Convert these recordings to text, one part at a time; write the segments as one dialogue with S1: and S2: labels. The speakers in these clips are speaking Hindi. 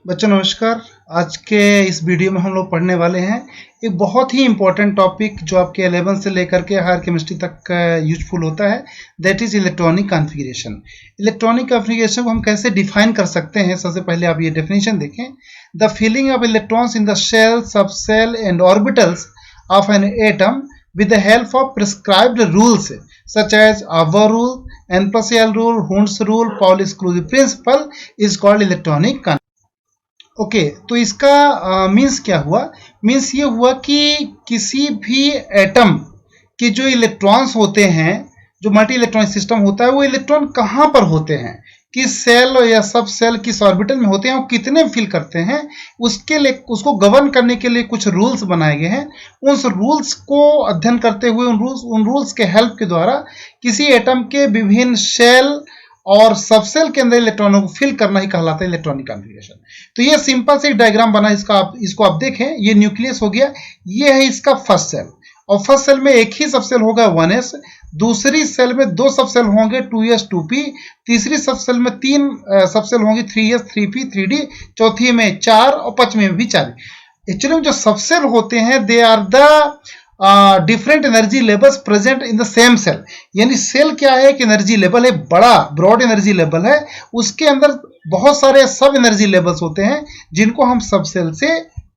S1: बच्चों नमस्कार। आज के इस वीडियो में हम लोग पढ़ने वाले हैं एक बहुत ही इम्पोर्टेंट टॉपिक जो आपके 11 से लेकर के हायर केमिस्ट्री तक यूजफुल होता है, that is electronic configuration. Electronic configuration को हम कैसे डिफाइन कर सकते हैं? सबसे पहले आप ये डेफिनेशन देखें। The filling of electrons in the shell, subshell and orbitals of an atom with the help of prescribed rules such as Auer rule, N+L rule, Hund's rule, Pauli exclusive principle is called electronic configuration। Okay, तो इसका मीन्स क्या हुआ? मीन्स ये हुआ कि किसी भी एटम के जो इलेक्ट्रॉन्स होते हैं, जो मल्टी इलेक्ट्रॉनिक सिस्टम होता है, वो इलेक्ट्रॉन कहाँ पर होते हैं, किस सेल या सब सेल किस ऑर्बिटल में होते हैं और कितने फिल करते हैं, उसके लिए उसको गवर्न करने के लिए कुछ रूल्स बनाए गए हैं। उस रूल्स को अध्ययन करते हुए उन रूल्स के हेल्प के द्वारा किसी एटम के विभिन्न सेल और सबसेल के अंदर इलेक्ट्रॉनों को फिल करना ही कहलाता है इलेक्ट्रॉनिक कॉन्फ़िगरेशन। तो ये सिंपल से एक डायग्राम बना, इसको आप देखें। ये न्यूक्लियस हो गया, ये है इसका फर्स्ट सेल, और फर्स्ट सेल में एक ही सबसेल होगा 1s, दूसरी सेल में 2 सबसेल होंगे 2s 2p, तीसरी सबसेल में 3 सबसेल होंगे 3s 3p 3d, चौथी में 4 और पांचवी में भी 4। एक्चुअली जो सबसेल होते हैं they are the different energy levels present in the same shell. यानी सेल क्या है कि एनर्जी लेवल है, बड़ा ब्रॉड एनर्जी लेवल है, उसके अंदर बहुत सारे सब एनर्जी लेवल्स होते हैं जिनको हम सबसेल से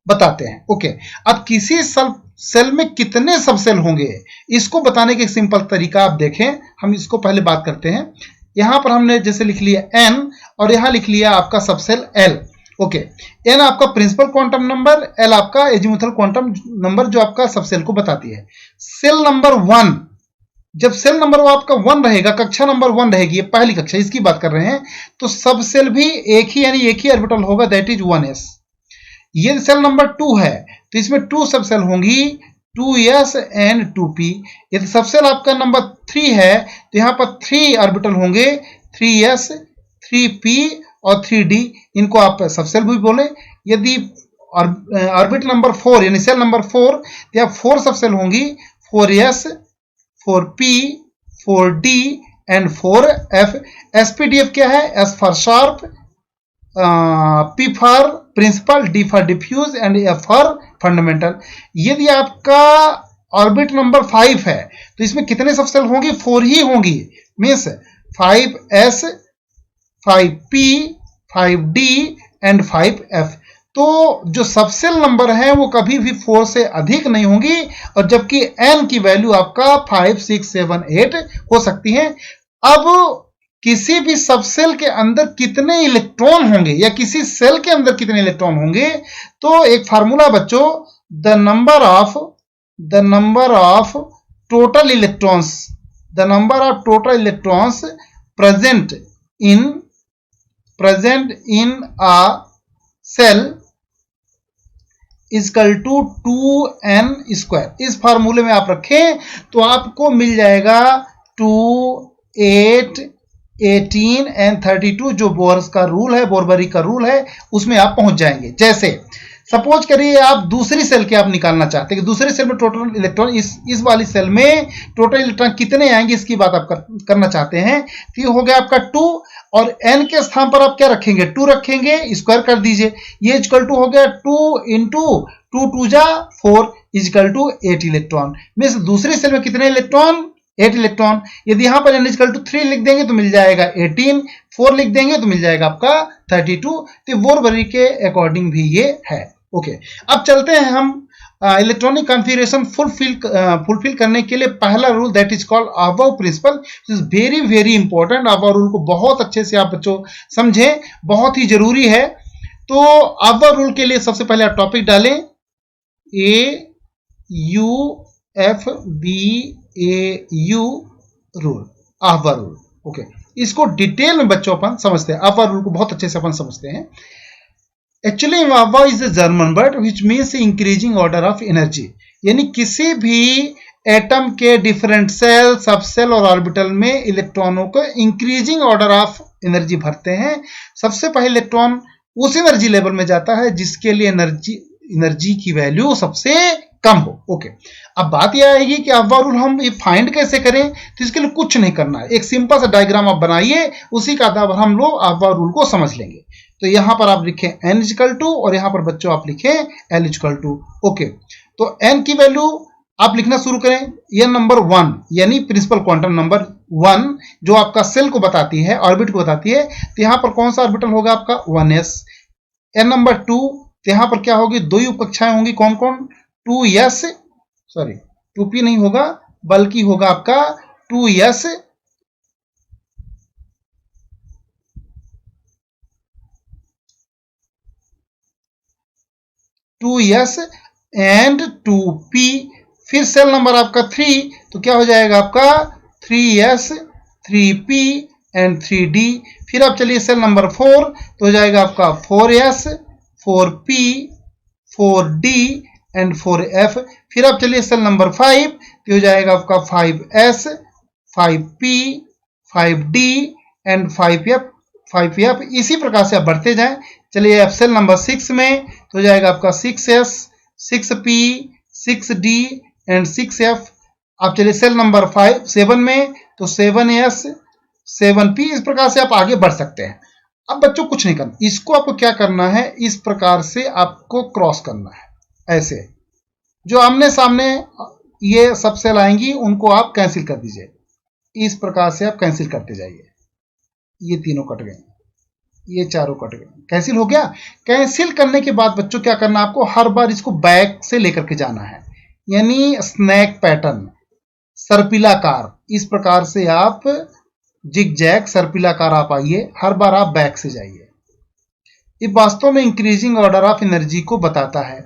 S1: बताते हैं। ओके, अब किसी सेल में कितने सबसेल होंगे इसको बताने का एक सिंपल तरीका आप देखें। हम इसको पहले बात करते हैं। यहां पर हमने जैसे लिख लिया n और यहां लिख लिया आपका सबसेल l। ओके, n आपका प्रिंसिपल क्वांटम नंबर, l आपका एजीमुथल क्वांटम नंबर जो आपका सबसेल को बताती है। सेल नंबर 1, जब सेल नंबर वो आपका 1 रहेगा, कक्षा नंबर 1 रहेगी, ये पहली कक्षा इसकी बात कर रहे हैं, तो सबसेल भी एक ही यानी एक ही ऑर्बिटल होगा, दैट इज 1s। ये सेल नंबर 2 है तो इसमें 2 सबसेल होंगी 2s एंड 2p। यदि सबसेल आपका नंबर 3 है तो यहाँ पर 3 ऑर्बिटल होंगे 3s 3p और 3d, इनको आप सबसेल भी बोले। यदि ऑर्बिटल नंबर 4 यानी सेल नंबर 4 तो यहाँ 4 सबसेल होंगी 4s 4p 4d and 4f। spdf क्या है? s for sharp, P for principal, D for diffuse and F for fundamental. यदि आपका ऑर्बिट नंबर 5 है तो इसमें कितने सबसेल होंगी? 4 ही होंगी, means 5s 5p 5d and 5f। तो जो सबसेल नंबर है वो कभी भी 4 से अधिक नहीं होंगी, और जबकि n की वैल्यू आपका 5 6 7 8 हो सकती है। अब किसी भी सबसेल के अंदर कितने इलेक्ट्रॉन होंगे या किसी सेल के अंदर कितने इलेक्ट्रॉन होंगे, तो एक फार्मूला बच्चों, the number of total electrons present in a shell is equal to 2n square. इस फार्मूले में आप रखें तो आपको मिल जाएगा 2 8 18 एंड 32, जो बोर्स का रूल है, बोरबरी का रूल है, उसमें आप पहुंच जाएंगे। जैसे सपोज करिए आप दूसरी सेल के आप निकालना चाहते हैं कि दूसरी सेल में टोटल इलेक्ट्रॉन, इस वाली सेल में टोटल इलेक्ट्रॉन कितने आएंगे इसकी बात आप करना चाहते हैं, तो ये हो गया आपका 2, और n के स्थान पर आप क्या रखेंगे? 2 रखेंगे, स्क्वायर कर दीजिए, ये इक्वल टू हो गया 2 इंटू 2 2 जा 4 इक्वल टू 8 इलेक्ट्रॉन। मीन्स दूसरी सेल में कितने इलेक्ट्रॉन? 8 इलेक्ट्रॉन। यदि यहां पर n इक्वल टू 3 लिख देंगे तो मिल जाएगा 18, 4 लिख देंगे तो मिल जाएगा आपका 32। तो बोरबरी के अकॉर्डिंग भी ये है। ओके, अब चलते हैं हम इलेक्ट्रॉनिक कॉन्फ़िगरेशन फुलफिल करने के लिए पहला rule, that is called aufbau principle. Is very very important. Aufbau rule को बहुत अच्छे से आप बच्चों समझें, बहुत ही जरूरी है। तो आवर रूल के लिए सबसे पहले आप टॉपिक डालें AUFBAU rule, aufbau rule. Okay, इसको डिटेल में बच्चों अपन समझते हैं। आवर रूल को बहुत अच्छे से अपन समझते हैं। एक्चुअली आवा is the German word which means increasing order of energy. यानी किसी भी एटम के डिफरेंट सेल, सबसेल और ऑर्बिटल में इलेक्ट्रॉनों को इंक्रीजिंग ऑर्डर ऑफ एनर्जी भरते हैं। सबसे पहले इलेक्ट्रॉन उस एनर्जी लेवल में जाता है जिसके लिए एनर्जी की वैल्यू सबसे कम हो। ओके, अब बात यह आएगी कि आवर रूल हम ये फाइंड कैसे करें, तो इसके लिए कुछ नहीं करना है, एक सिंपल सा डायग्राम आप बनाइए, उसी का आधार पर हम लोग आवर रूल को समझ लेंगे। तो यहां पर आप लिखें n इक्वल टू और यहां पर बच्चों आप लिखें l इक्वल टू। ओके, तो n की वैल्यू आप लिखना शुरू करें। ये नंबर 1 यानी प्रिंसिपल क्वांटम नंबर 1 जो आपका सेल को बताती है, ऑर्बिट को बताती है, तो यहां पर कौन सा ऑर्बिटल होगा आपका 1s। n नंबर 2, तो यहां पर क्या होगी, दो ही उपकक्षाएं होंगी, कौन कौन, 2s, सॉरी 2p नहीं होगा बल्कि होगा आपका 2s एंड 2p। फिर सेल नंबर आपका 3, तो क्या हो जाएगा आपका 3s 3p एंड 3d। फिर आप चलिए सेल नंबर 4, तो हो जाएगा आपका 4s 4p 4d and 4f। फिर आप चलिए सेल नंबर 5, तो हो जाएगा आपका 5s 5p 5d and 5f। इसी प्रकार से आप बढ़ते जाएं। चलिए आप सेल नंबर 6 में, तो हो जाएगा आपका 6s 6p 6d and 6f। आप चलिए सेल नंबर 7 में, तो 7s 7p। इस प्रकार से आप आगे बढ़ सकते हैं। अब बच्चों कुछ नहीं करना, इसको आपको क्या करना है, इस प्रकार से आपको क्रॉस करना है। ऐसे जो आमने सामने ये सब सेल आएंगी उनको आप कैंसिल कर दीजिए। इस प्रकार से आप कैंसिल करते जाइए। ये तीनों कट गए, ये चारों कट गए, कैंसिल हो गया। कैंसिल करने के बाद बच्चों क्या करना, आपको हर बार इसको बैक से लेकर के जाना है, यानी स्नैक पैटर्न, सर्पिलाकार। इस प्रकार से आप जिग जैग सर्पिलाकार आप आइए, हर बार आप बैक से जाइए। ये वास्तव में इंक्रीजिंग ऑर्डर ऑफ एनर्जी को बताता है।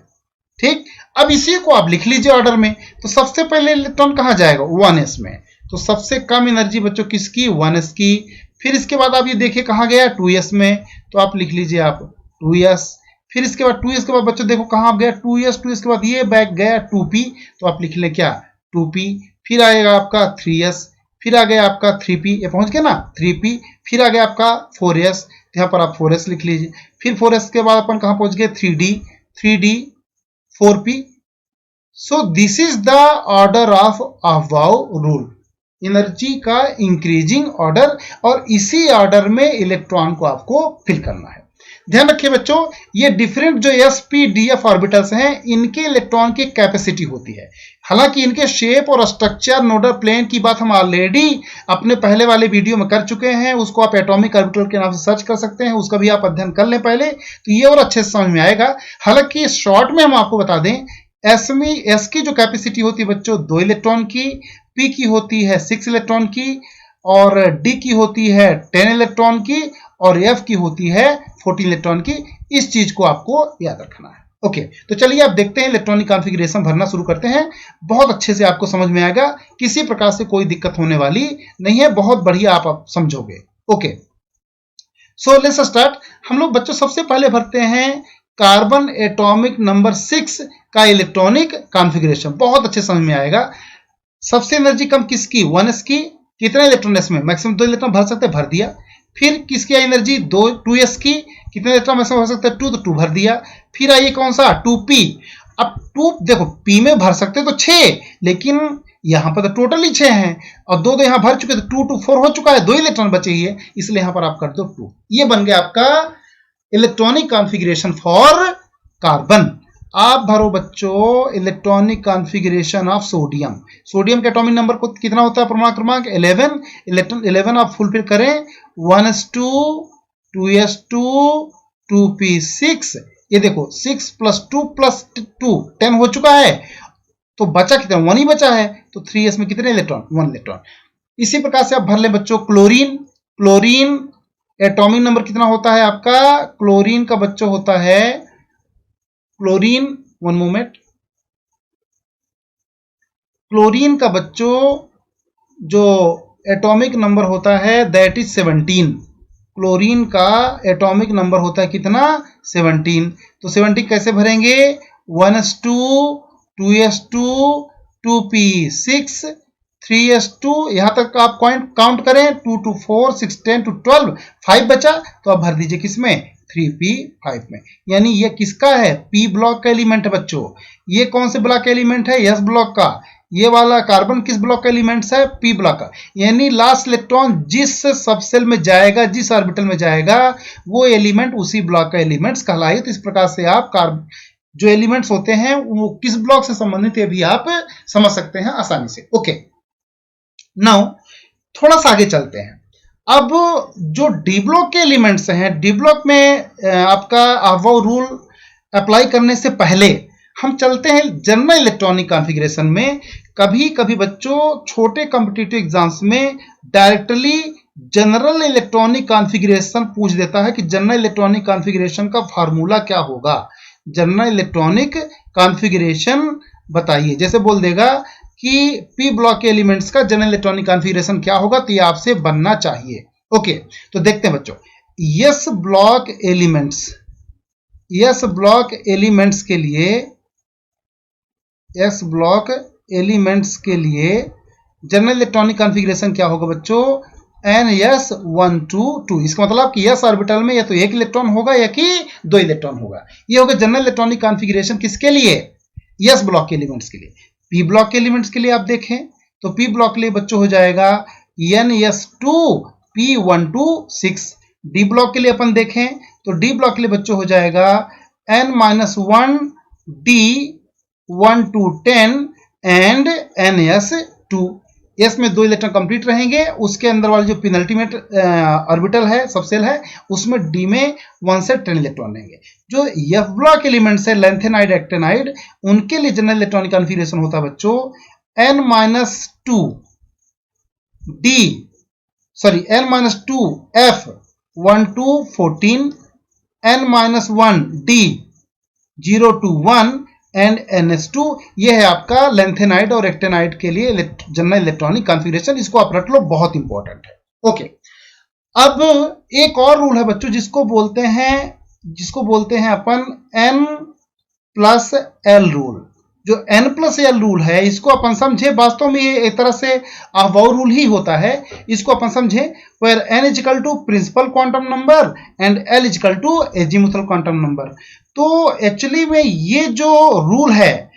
S1: ठीक, अब इसी को आप लिख लीजिए ऑर्डर में। तो सबसे पहले इलेक्ट्रॉन कहां जाएगा, 1s में। तो सबसे कम एनर्जी बच्चों किसकी, 1s की। फिर इसके बाद आप ये देखिए कहां गया, 2s में, तो आप लिख लीजिए आप 2s। फिर इसके बाद 2s के बाद बच्चों देखो कहां गया, 2s के बाद ये बैक गया 2p, तो आप लिख लें क्या 2p। फिर आएगा आपका 3s, फिर आ गया आपका 3p, ये पहुंच गया ना 3p। फिर आ गया आपका 4s, यहाँ पर आप 4s लिख लीजिए। फिर 4s के बाद अपन कहां पहुंच गए, 3d 4p। So this is the order of above rule, energy का इंक्रीजिंग ऑर्डर, और इसी ऑर्डर में इलेक्ट्रॉन को आपको फिल करना है। ध्यान रखिए बच्चों, ये डिफरेंट जो sp-df ऑर्बिटल्स हैं, इनके इलेक्ट्रॉन की कैपेसिटी होती है। हालांकि इनके शेप और स्ट्रक्चर, नोडल प्लेन की बात हम ऑलरेडी अपने पहले वाले वीडियो में कर चुके हैं, उसको आप एटॉमिक ऑर्बिटल के नाम से सर्च कर सकते हैं, उसका भी आप अध्ययन कर लें पहले, तो ये और अच्छे से समझ में आएगा। हालांकि शॉर्ट में हम आपको बता दें, s की जो कैपेसिटी होती है बच्चों 2 इलेक्ट्रॉन की, p की होती है 6 इलेक्ट्रॉन की, और d की होती है 10 इलेक्ट्रॉन की, और f की होती है 14 इलेक्ट्रॉन की। इस चीज को आपको याद रखना है। ओके, तो चलिए आप देखते हैं, इलेक्ट्रॉनिक कॉन्फ़िगरेशन भरना शुरू करते हैं। बहुत अच्छे से आपको समझ में आएगा, किसी प्रकार से कोई दिक्कत होने वाली नहीं है, बहुत बढ़िया आप समझोगे। Okay, so let's start. हम लोग बच्चों सबसे पहले भरते हैं कार्बन एटॉमिक नंबर 6 का इलेक्ट्रॉनिक कॉन्फ़िगरेशन। बहुत अच्छे समझ में आएगा। सबसे एनर्जी कम किसकी, 1s की। कितने इलेक्ट्रॉन इसमें, मैक्सिमम 2 इलेक्ट्रॉन भर सकते हैं, भर दिया। फिर किसकी एनर्जी 2s की, कितने इलेक्ट्रॉन मैक्सिमम भर सकते हैं, 2, तो 2 भर दिया। फिर आइए कौन सा, 2p। अब 2 देखो p में भर सकते तो 6, लेकिन यहां पर तो टोटली 6 हैं, और 2 यहां भर चुके, तो 2 2 4 हो चुका है, 2 इलेक्ट्रॉन बचे ही है, इसलिए यहां पर आप कर दो 2। ये बन गया आपका इलेक्ट्रॉनिक कॉन्फ़िगरेशन फॉर कार्बन। आप भरो बच्चों electronic configuration of sodium. Sodium के एटॉमिक नंबर को कितना होता है, परमाणु क्रमांक 11। इलेक्ट्रॉन 11 आप फुलफिल करें, 1s2 2s2 2p6। ये देखो 6 + 2 + 2 10 हो चुका है, तो बचा कितना, 1 ही बचा है। तो 3s में कितने इलेक्ट्रॉन, 1 इलेक्ट्रॉन। इसी प्रकार से आप भर लें बच्चों क्लोरीन। क्लोरीन एटॉमिक नंबर कितना होता है आपका, क्लोरीन का बच्चों होता है, क्लोरीन 1 मोमेंट, क्लोरीन का बच्चों जो एटॉमिक नंबर होता है दैट इज 17। क्लोरीन का एटॉमिक नंबर होता है कितना, 17। तो 17 कैसे भरेंगे, 1s2 2s2 2p6 3s2, यहां तक आप काउंट करें, 2 2 4 6 10 to 12, 5 बचा, तो आप भर दीजिए किसमें, 3p5 में। यानी ये किसका है, p ब्लॉक का एलिमेंट है बच्चों। ये कौन से ब्लॉक का एलिमेंट है, s ब्लॉक का। ये वाला कार्बन किस ब्लॉक का एलिमेंट्स है? पी ब्लॉक का। यानी लास्ट इलेक्ट्रॉन जिस सबसेल में जाएगा, जिस ऑर्बिटल में जाएगा, वो एलिमेंट उसी ब्लॉक का एलिमेंट्स कहलाए। तो इस प्रकार से आप जो एलिमेंट्स होते हैं वो किस ब्लॉक से संबंधित है भी आप समझ सकते हैं आसानी से। ओके, नाउ थोड़ा सा आगे चलते हैं। अब जो डी ब्लॉक के एलिमेंट्स हैं, डी ब्लॉक में आपका अबव रूल अप्लाई करने से पहले हम चलते हैं जनरल इलेक्ट्रॉनिक कॉन्फ़िगरेशन में। कभी कभी बच्चों छोटे कॉम्पिटिटिव एग्जाम्स में डायरेक्टली जनरल इलेक्ट्रॉनिक कॉन्फ़िगरेशन पूछ देता है कि जनरल इलेक्ट्रॉनिक कॉन्फ़िगरेशन का फार्मूला क्या होगा, जनरल इलेक्ट्रॉनिक कॉन्फ़िगरेशन बताइए। जैसे बोल देगा कि पी ब्लॉक के एलिमेंट्स का जनरल इलेक्ट्रॉनिक कॉन्फ़िगरेशन क्या होगा, तो ये आपसे बनना चाहिए। ओके, तो देखते हैं बच्चों, एस ब्लॉक एलिमेंट्स के लिए, एस ब्लॉक एलिमेंट्स के लिए जनरल इलेक्ट्रॉनिक कॉन्फ़िगरेशन क्या होगा बच्चों? NS122। इसका मतलब कि एस ऑर्बिटल में या तो एक इलेक्ट्रॉन होगा या कि दो इलेक्ट्रॉन होगा। ये होगा जनरल इलेक्ट्रॉनिक कॉन्फ़िगरेशन किसके लिए? एस ब्लॉक के एलिमेंट्स के लिए। पी ब्लॉक के एलिमेंट्स के लिए आप देखें तो पी ब्लॉक के लिए बच्चों हो जाएगा NS2P126। डी ब्लॉक के लिए अपन देखें तो डी ब्लॉक के लिए बच्चों हो जाएगा N-1D1210 एंड NS2। एस में दो इलेक्ट्रॉन कंप्लीट रहेंगे, उसके अंदर वाले जो पेनल्टीमेट ऑर्बिटल है, सबसेल है, उसमें डी में 1 से 10 इलेक्ट्रॉन रहेंगे। जो एफ ब्लॉक एलिमेंट्स है, लेंथेनाइड, एक्टेनाइड, उनके लिए जनरल इलेक्ट्रॉनिक कॉन्फ़िगरेशन होता है बच्चों N-2F1214, N-1D021 एंड NS2। ये है आपका लेंथेनाइड और एक्टेनाइड के लिए जनरल इलेक्ट्रॉनिक कॉन्फ़िगरेशन। इसको आप रट लो, बहुत इंपॉर्टेंट है। ओके, अब एक और रूल है बच्चों जिसको बोलते हैं अपन N+L रूल। जो N+L रूल है इसको अपन समझे, वास्तव में ये एक तरह से अबव रूल ही होता है। इसको अपन समझे where N is equal to principal quantum number and L is equal to azimuthal quantum number. तो एक्चुअली में ये जो रूल है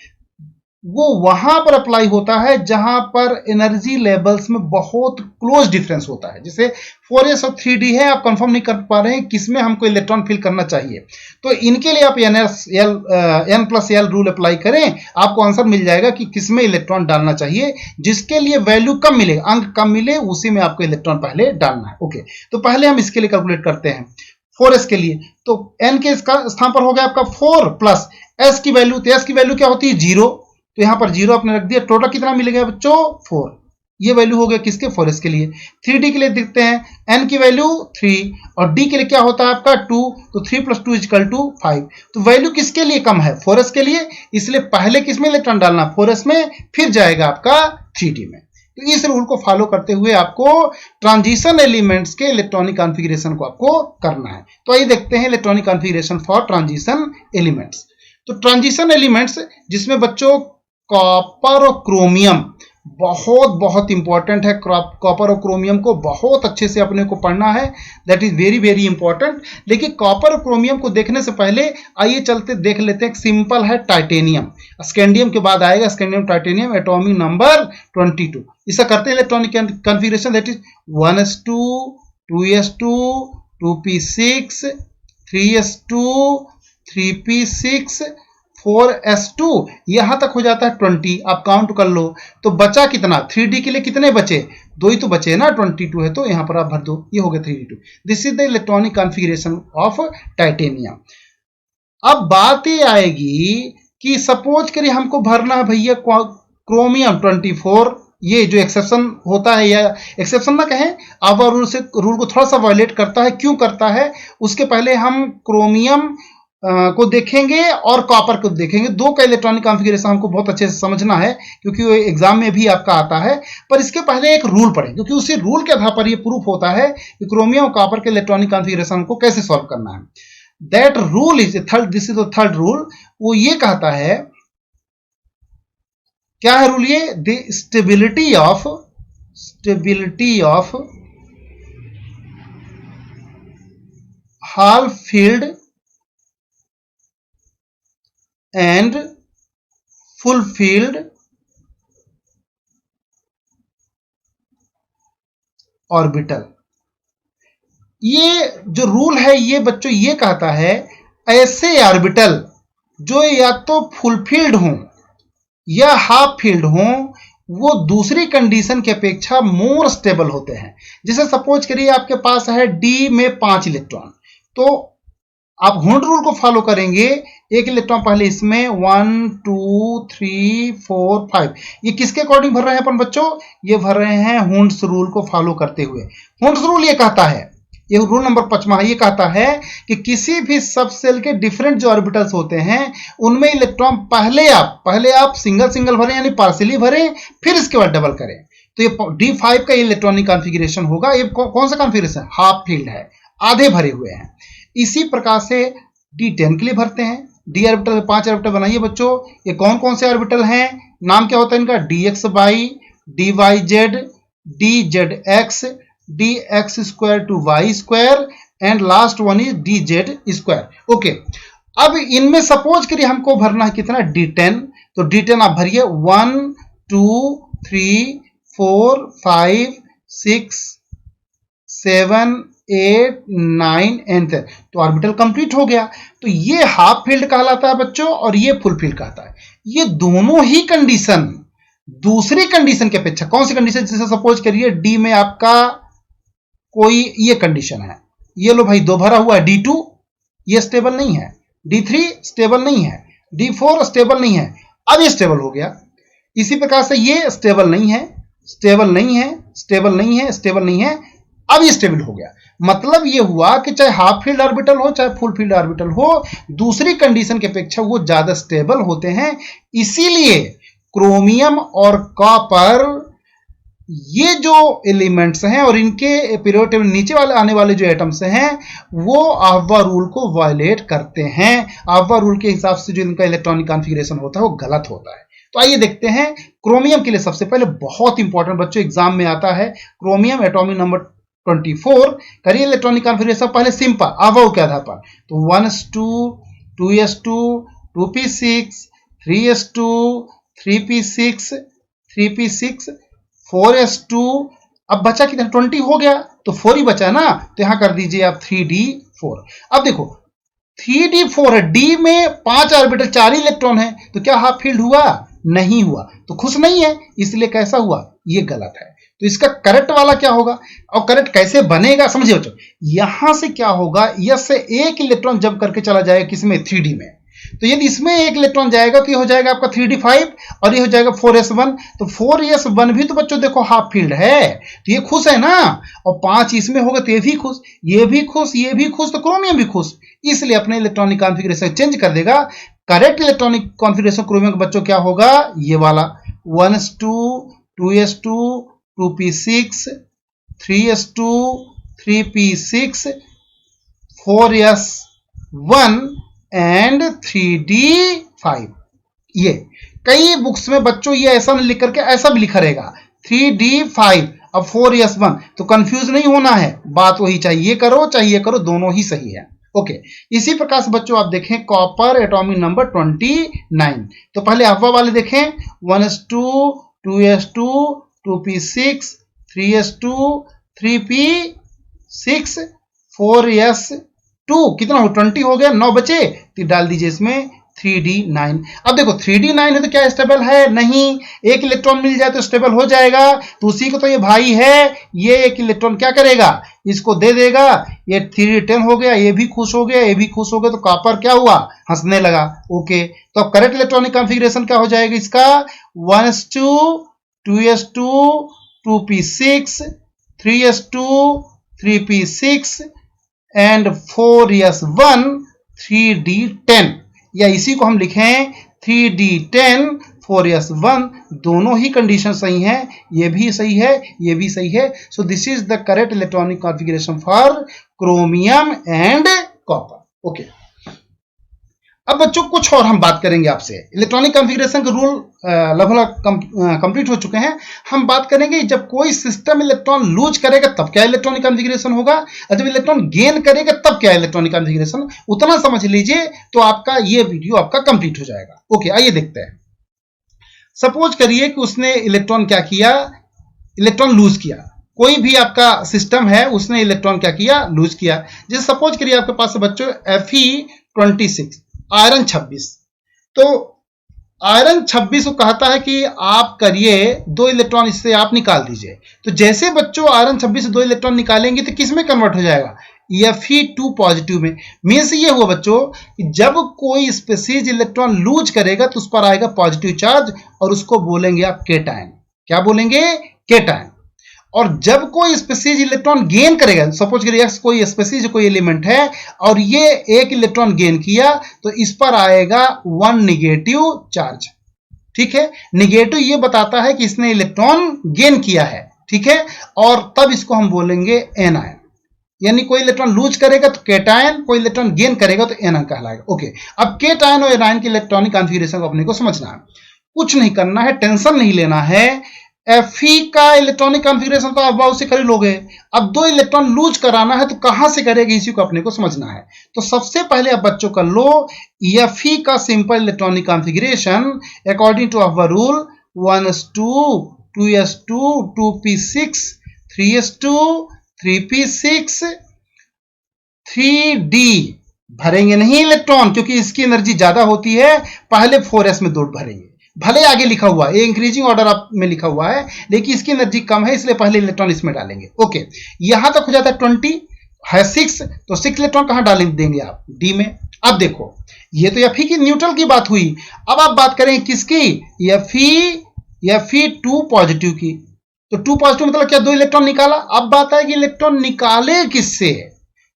S1: वो वहां पर अप्लाई होता है जहां पर एनर्जी लेवल्स में बहुत क्लोज डिफरेंस होता है। जैसे 4s और 3d है, आप कंफर्म नहीं कर पा रहे हैं किसमें हमको इलेक्ट्रॉन फिल करना चाहिए, तो इनके लिए आप N+L रूल अप्लाई करें, आपको आंसर मिल जाएगा कि किसमें इलेक्ट्रॉन डालना चाहिए। जिसके लिए वैल्यू कम मिले, अंक कम मिले, उसी में आपको इलेक्ट्रॉन पहले डालना है। ओके, तो पहले हम इसके लिए कैलकुलेट करते हैं 4s के लिए। तो n के स्थान पर हो गया आपका 4 प्लस s की वैल्यू, तो s की वैल्यू क्या होती है? 0। तो यहां पर 0 आपने रख दिया। टोटल कितना मिलेगा बच्चों? 4। ये वैल्यू हो गया किसके? 4s के लिए। 3d के लिए देखते हैं, n की वैल्यू 3 और d के लिए क्या होता है आपका 2, तो 3 + 2 = 5। तो वैल्यू किसके लिए कम है? 4s के लिए। इसलिए पहले किसमें इलेक्ट्रॉन डालना? 4s में, फिर जाएगा आपका 3d में। तो इस रूल को फॉलो करते हुए आपको ट्रांजिशन एलिमेंट्स के इलेक्ट्रॉनिक कॉन्फ़िगरेशन को आपको करना है। तो आइए देखते हैं electronic configuration for transition elements. तो ट्रांजिशन एलिमेंट्स जिसमें बच्चों कॉपर और क्रोमियम बहुत इंपॉर्टेंट है। कॉपर और क्रोमियम को बहुत अच्छे से अपने को पढ़ना है, that is very very important. लेकिन कॉपर और क्रोमियम को देखने से पहले आइए चलते देख लेते हैं। सिंपल है टाइटेनियम, स्कैंडियम के बाद आएगा स्कैंडियम टाइटेनियम, एटॉमिक नंबर 22। इसका करते हैं electronic configuration, that is 1s2 2s2 2p6 3s2 3p6 4s2, यहां तक हो जाता है 20। आप काउंट कर लो तो बचा कितना? 3d के लिए कितने बचे? 2 ही तो बचे ना, 22 है, तो यहां पर आप भर दो, ये हो गया 3d2। This is the electronic configuration of titanium. अब बात ये आएगी कि सपोज करिए हमको भरना है भैया क्रोमियम 24। ये जो एक्सेप्शन होता है, या एक्सेप्शन ना कहें, अब रूल को थोड़ा सा वायलेट करता है। क्यों करता है? उसके पहले हम क्रोमियम को देखेंगे और कॉपर को देखेंगे। दो का इलेक्ट्रॉनिक कॉन्फ़िगरेशन हमको बहुत अच्छे से समझना है क्योंकि वो एग्जाम में भी आपका आता है। पर इसके पहले एक रूल पढ़ें, क्योंकि उसी रूल के आधार पर ये प्रूफ होता है कि क्रोमियम और कॉपर के इलेक्ट्रॉनिक कॉन्फ़िगरेशन को कैसे सॉल्व करना है। That rule is this is the third rule. वो ये कहता है, क्या है रूल ये? The stability of half field and full filled orbital. ये जो रूल है ये बच्चों ये कहता है ऐसे ऑर्बिटल जो या तो फुलफिल्ड हों या हाफ फील्ड हों वो दूसरी कंडीशन की अपेक्षा मोर स्टेबल होते हैं। जैसे सपोज करिए आपके पास है डी में 5 इलेक्ट्रॉन, तो आप हुंड रूल को फॉलो करेंगे, एक इलेक्ट्रॉन पहले इसमें 1 2 3 4 5, ये किसके अकॉर्डिंग भर रहे हैं अपन बच्चों, ये भर रहे हैं हुंड्स रूल को फॉलो करते हुए। हुंड्स रूल ये कहता है, ये रूल नंबर 5वां ये कहता है कि किसी भी सब सेल के डिफरेंट जो ऑर्बिटल्स होते हैं उनमें इलेक्ट्रॉन पहले आप सिंगल सिंगल भरें यानी पार्शियली भरें, फिर इसके बाद डबल करें। तो ये D5 का इलेक्ट्रॉनिक कॉन्फ़िगरेशन होगा। ये कौन सा कॉन्फ़िगरेशन, हाफ फील्ड है, आधे भरे हुए हैं। इसी प्रकार से D10 के लिए भरते हैं। डी ऑर्बिटल 5 ऑर्बिटल बनाइए बच्चों। ये कौन कौन से ऑर्बिटल हैं, नाम क्या होता है इनका, DXY, DYZ, DZX, dx square to y square and last one is dz square. Okay, अब इनमें सपोज करिए हमको भरना है कितना, D10, तो D10 आप भरिए 1 2 3 4 5 6 7 8 9 एंड 10, तो ऑर्बिटल कंप्लीट हो गया। तो ये हाफ फील्ड कहलाता है बच्चों और ये फुल फील्ड कहता है। ये दोनों ही कंडीशन दूसरी कंडीशन की अपेक्षा, कौन सी कंडीशन, जैसे सपोज करिए डी में आपका कोई ये कंडीशन है, ये लो भाई 2 भरा हुआ है, D2 ये स्टेबल नहीं है, D3 स्टेबल नहीं है, D4 स्टेबल नहीं है, अब ये स्टेबल हो गया। इसी प्रकार से ये स्टेबल नहीं है, स्टेबल नहीं है, स्टेबल नहीं है, स्टेबल नहीं है, अब ये स्टेबल हो गया। मतलब ये हुआ कि चाहे हाफ फील्ड ऑर्बिटल हो चाहे फुल फील्ड ऑर्बिटल हो, दूसरी कंडीशन की अपेक्षा वो ज्यादा स्टेबल होते हैं। इसीलिए क्रोमियम और कॉपर ये जो एलिमेंट्स हैं और इनके पीरियोडिक टेबल नीचे वाले आने वाले जो एटम्स हैं वो अहवा रूल को वायलेट करते हैं। अहवा रूल के हिसाब से जो इनका इलेक्ट्रॉनिक कॉन्फ़िगरेशन होता है वो गलत होता है। तो आइए देखते हैं क्रोमियम के लिए। सबसे पहले बहुत इंपॉर्टेंट बच्चों एग्जाम में आता है क्रोमियम एटॉमिक नंबर 24, करिए इलेक्ट्रॉनिक कॉन्फ़िगरेशन पहले सिंपल अहवा के आधार पर, तो 1s2 2s2 2p6 3s2 3p6 3p6 4s2, अब बचा कितना 20 हो गया, तो 4 ही बचा ना, तो यहां कर दीजिए आप 3d4। अब देखो 3d4 है, डी में 5 ऑर्बिटल 4 इलेक्ट्रॉन है, तो क्या हाफ फील्ड हुआ, नहीं हुआ, तो खुश नहीं है, इसलिए कैसा हुआ, ये गलत है। तो इसका करेक्ट वाला क्या होगा, और करेक्ट कैसे बनेगा समझिए बच्चों। यहां से क्या होगा, यस से एक इलेक्ट्रॉन जब करके चला जाएगा किसमें, 3d में, तो यदि इसमें एक इलेक्ट्रॉन जाएगा तो ये हो जाएगा आपका 3d5 और ये हो जाएगा 4s1, तो 4s1 भी तो बच्चों देखो हाफ फील्ड है, तो ये खुश है ना, और 5 इसमें होगा तो ये भी खुश, ये भी खुश, ये भी खुश, तो क्रोमियम भी खुश, इसलिए अपने इलेक्ट्रॉनिक कॉन्फ़िगरेशन चेंज कर देगा। करेक्ट इलेक्ट्रॉनिक कॉन्फ़िगरेशन क्रोमियम का बच्चों क्या होगा, ये वाला 1s2 2s2 2p6 3s2 3p6 4s1 and 3d5। ये कई बुक्स में बच्चों ये ऐसा नहीं लिख करके ऐसा भी लिखा रहेगा 3d5 अब 4s1, तो कंफ्यूज नहीं होना है, बात वही चाहिए करो चाहिए करो, दोनों ही सही है। ओके, इसी प्रकार से बच्चों आप देखें कॉपर एटॉमिक नंबर 29, तो पहले अफवा वाले देखें 1s2 2s2 2p6 3s2 3p6 4s2, कितना हो 20 हो गया, 9 बचे, तो डाल दीजिए इसमें 3d9। अब देखो 3d9 है तो क्या स्टेबल है, नहीं, एक इलेक्ट्रॉन मिल जाए तो स्टेबल हो जाएगा, तो उसी को तो ये भाई है, ये एक इलेक्ट्रॉन क्या करेगा, इसको दे देगा, ये 3d10 हो गया, ये भी खुश हो गया, ये भी खुश हो गया, तो कॉपर क्या हुआ, हंसने लगा। ओके, तो अब करेक्ट इलेक्ट्रॉनिक कॉन्फ़िगरेशन क्या हो जाएगा इसका, 1s2 2s2 2p6 3s2 3p6 and 4s1 3d10, या इसी को हम लिखें 3d10 4s1, दोनों ही कंडीशन सही हैं, ये भी सही है, ये भी सही है। So this is the correct electronic configuration for chromium and copper. Okay, अब बच्चों कुछ और हम बात करेंगे आपसे। इलेक्ट्रॉनिक कॉन्फ़िगरेशन के रूल लगभग कंप्लीट हो चुके हैं। हम बात करेंगे जब कोई सिस्टम इलेक्ट्रॉन लूज करेगा तब क्या इलेक्ट्रॉनिक कॉन्फ़िगरेशन होगा, और जब इलेक्ट्रॉन गेन करेगा तब क्या इलेक्ट्रॉनिक कॉन्फ़िगरेशन, उतना समझ लीजिए तो आपका ये वीडियो आपका कंप्लीट हो जाएगा। ओके, आइए देखते हैं। सपोज करिए कि उसने इलेक्ट्रॉन क्या किया, इलेक्ट्रॉन लूज किया, कोई भी आपका सिस्टम है उसने इलेक्ट्रॉन क्या किया, लूज किया। जैसे सपोज करिए आपके पास बच्चों Fe26 आयरन 26, तो आयरन 26 को कहता है कि आप करिए 2 इलेक्ट्रॉन इससे आप निकाल दीजिए। तो जैसे बच्चों आयरन 26 से 2 इलेक्ट्रॉन निकालेंगे तो किस में कन्वर्ट हो जाएगा, Fe2 पॉजिटिव में। मीन्स ये हुआ बच्चों कि जब कोई स्पेसीज इलेक्ट्रॉन लूज करेगा तो उस पर आएगा पॉजिटिव चार्ज और उसको बोलेंगे आप केटायन। क्या बोलेंगे, केटायन। और जब कोई स्पेसीज इलेक्ट्रॉन गेन करेगा, सपोज करिए कोई स्पेसीज कोई एलिमेंट है और ये एक इलेक्ट्रॉन गेन किया तो इस पर आएगा 1 निगेटिव चार्ज। ठीक है, निगेटिव ये बताता है कि इसने इलेक्ट्रॉन गेन किया है। ठीक है, और तब इसको हम बोलेंगे एनायन। यानी कोई इलेक्ट्रॉन लूज करेगा तो केटायन, कोई इलेक्ट्रॉन गेन करेगा तो एनायन कहलाएगा। ओके, अब केटायन और एनायन की इलेक्ट्रॉनिक कॉन्फ़िगरेशन को अपने को समझना है, कुछ नहीं करना है, टेंशन नहीं लेना है। Fe का इलेक्ट्रॉनिक कॉन्फ़िगरेशन तो आप बहुत से कर लोगे। अब 2 इलेक्ट्रॉन लूज कराना है तो कहां से करेगा, इसी को अपने को समझना है। तो सबसे पहले आप बच्चों कर लो Fe का simple electronic configuration according to aufbau rule 1s2 2s2 2p6 3s2 3p6 3d। भरेंगे नहीं इलेक्ट्रॉन क्योंकि इसकी एनर्जी ज्यादा होती है, पहले 4s में 2 भरेंगे। भले आगे लिखा हुआ है, इंक्रीजिंग ऑर्डर में लिखा हुआ है, लेकिन इसकी एनर्जी कम है इसलिए पहले इलेक्ट्रॉन इसमें डालेंगे। ओके, यहां तक हो जाता है 20 है 6, तो 6 इलेक्ट्रॉन कहां डालें देंगे आप, डी में। अब देखो ये तो Fe की न्यूट्रल की बात हुई, अब आप बात करें किसकी, Fe2 पॉजिटिव की। तो 2 पॉजिटिव मतलब क्या, 2 इलेक्ट्रॉन निकाला। अब बात है कि इलेक्ट्रॉन निकाले किससे,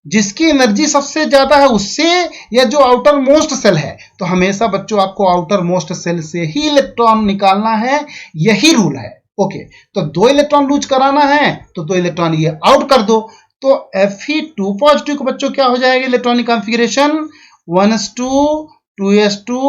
S1: जिसकी एनर्जी सबसे ज्यादा है उससे, या जो आउटर मोस्ट सेल है। तो हमेशा बच्चों आपको आउटर मोस्ट सेल से ही इलेक्ट्रॉन निकालना है, यही रूल है। ओके, तो 2 इलेक्ट्रॉन लूज कराना है तो 2 इलेक्ट्रॉन ये आउट कर दो। तो Fe2 पॉजिटिव को बच्चों क्या हो जाएगा electronic configuration 1s2 2s2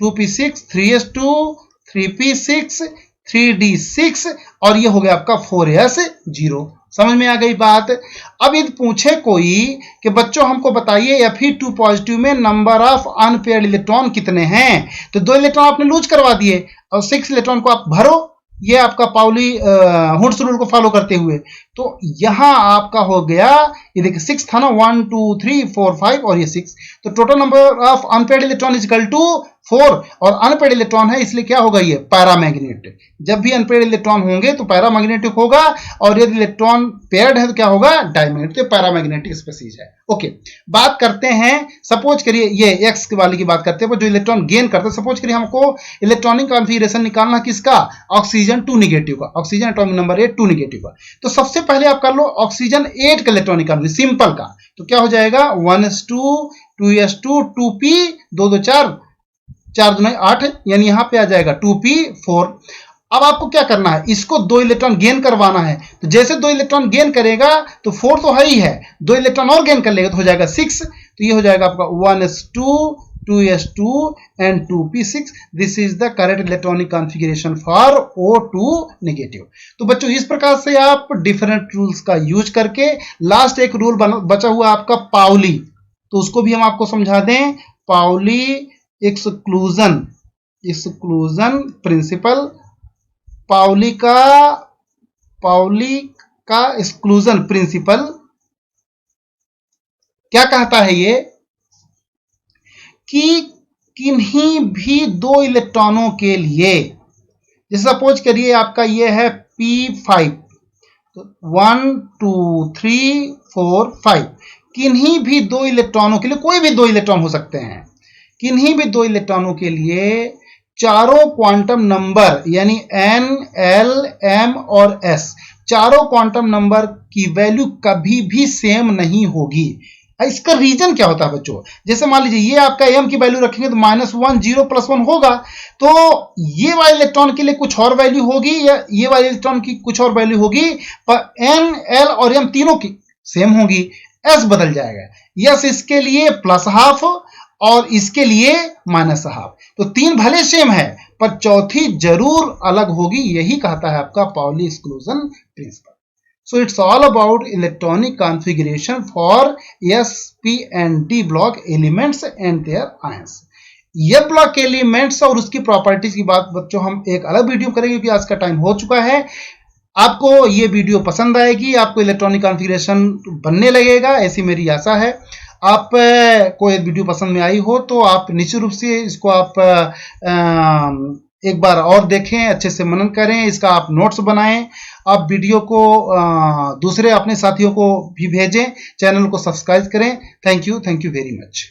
S1: 2p6 3s2 3p6 3d6 और ये हो गया आपका 4s0। समझ में आ गई बात। अब यदि पूछे कोई कि बच्चों हमको बताइए Fe2 पॉजिटिव में नंबर ऑफ अनपेयर्ड इलेक्ट्रॉन कितने हैं, तो 2 इलेक्ट्रॉन आपने लूज करवा दिए और 6 इलेक्ट्रॉन को आप भरो, ये आपका पाउली हुड्स रूल को फॉलो करते हुए। तो यहां आपका हो गया, ये देखिए 6 था ना, 1 2 3 4 5 और ये 6, तो total number of unpaired electron is equal to 4। और अनपेयर्ड इलेक्ट्रॉन है इसलिए क्या होगा, ये पैरामैग्नेटिक। जब भी अनपेयर्ड इलेक्ट्रॉन होंगे तो पैरामैग्नेटिक होगा, और यदि इलेक्ट्रॉन पेयर्ड है तो क्या होगा, डायमैग्नेटिक। पैरामैग्नेटिक स्पीशीज है। ओके, बात करते हैं, सपोज करिए ये एक्स वाले की बात करते हैं जो इलेक्ट्रॉन गेन करते हैं। सपोज करिए हमको इलेक्ट्रॉनिक कॉन्फ़िगरेशन निकालना किसका, ऑक्सीजन 2 निगेटिव का, ऑक्सीजन एटॉमिक नंबर 8 2 निगेटिव का। तो सबसे पहले आप कर लो ऑक्सीजन 8 का इलेक्ट्रॉनिक कॉन्फ़िगरेशन सिंपल का, तो क्या हो जाएगा 1s2 2s2 2p 2 2 4 4 2 8, यानी यहां पे आ जाएगा 2p4। अब आपको क्या करना है, इसको 2 इलेक्ट्रॉन गेन करवाना है। तो जैसे 2 इलेक्ट्रॉन गेन करेगा तो 4 तो है ही है, 2 इलेक्ट्रॉन और गेन कर लेगा तो हो जाएगा 6। तो ये हो जाएगा आपका 1s2 2s2 and 2p6। This is the correct electronic configuration for O2 negative. तो बच्चों इस प्रकार से आप डिफरेंट रूल्स का यूज करके, लास्ट एक रूल बचा हुआ आपका पाउली, तो उसको भी हम आपको समझा दें। पाउली एक्सक्लूजन प्रिंसिपल, पाउली का एक्सक्लूजन प्रिंसिपल क्या कहता है, ये कि किन्हीं भी 2 इलेक्ट्रॉनों के लिए, जैसे सपोज करिए आपका ये है P5, तो 1 2 3 4 5, किन्हीं भी 2 इलेक्ट्रॉनों के लिए, कोई भी 2 इलेक्ट्रॉन हो सकते हैं, किन्हीं भी 2 इलेक्ट्रॉनों के लिए चारों क्वांटम नंबर यानी n l m और s, चारों क्वांटम नंबर की वैल्यू कभी भी सेम नहीं होगी। इसका रीजन क्या होता है बच्चों, जैसे मान लीजिए ये आपका m की वैल्यू रखेंगे तो -1 0 +1 होगा, तो ये वाले इलेक्ट्रॉन के लिए कुछ और वैल्यू होगी या ये वाले इलेक्ट्रॉन की कुछ और वैल्यू होगी, पर n l और m तीनों की सेम होगी, s बदल जाएगा। यस इसके लिए +½ और इसके लिए -½ तो 3 भले सेम है पर चौथी जरूर अलग होगी, यही कहता है आपका Pauli exclusion principle. So it's all about electronic configuration for S, P and D block elements and their ions. ये ब्लॉक एलिमेंट्स और उसकी प्रॉपर्टीज की बात बच्चों हम एक अलग वीडियो करेंगे क्योंकि आज का टाइम हो चुका है। आपको ये वीडियो पसंद आएगी, आपको इलेक्ट्रॉनिक कॉन्फ़िगरेशन बनने लगेगा, ऐसी मेरी आशा है। आप को ये वीडियो पसंद में आई हो तो आप निश्चित रूप से इसको आप एक बार और देखें, अच्छे से मनन करें, इसका आप नोट्स बनाएं, आप वीडियो को दूसरे अपने साथियों को भी भेजें, चैनल को सब्सक्राइब करें। Thank you very much.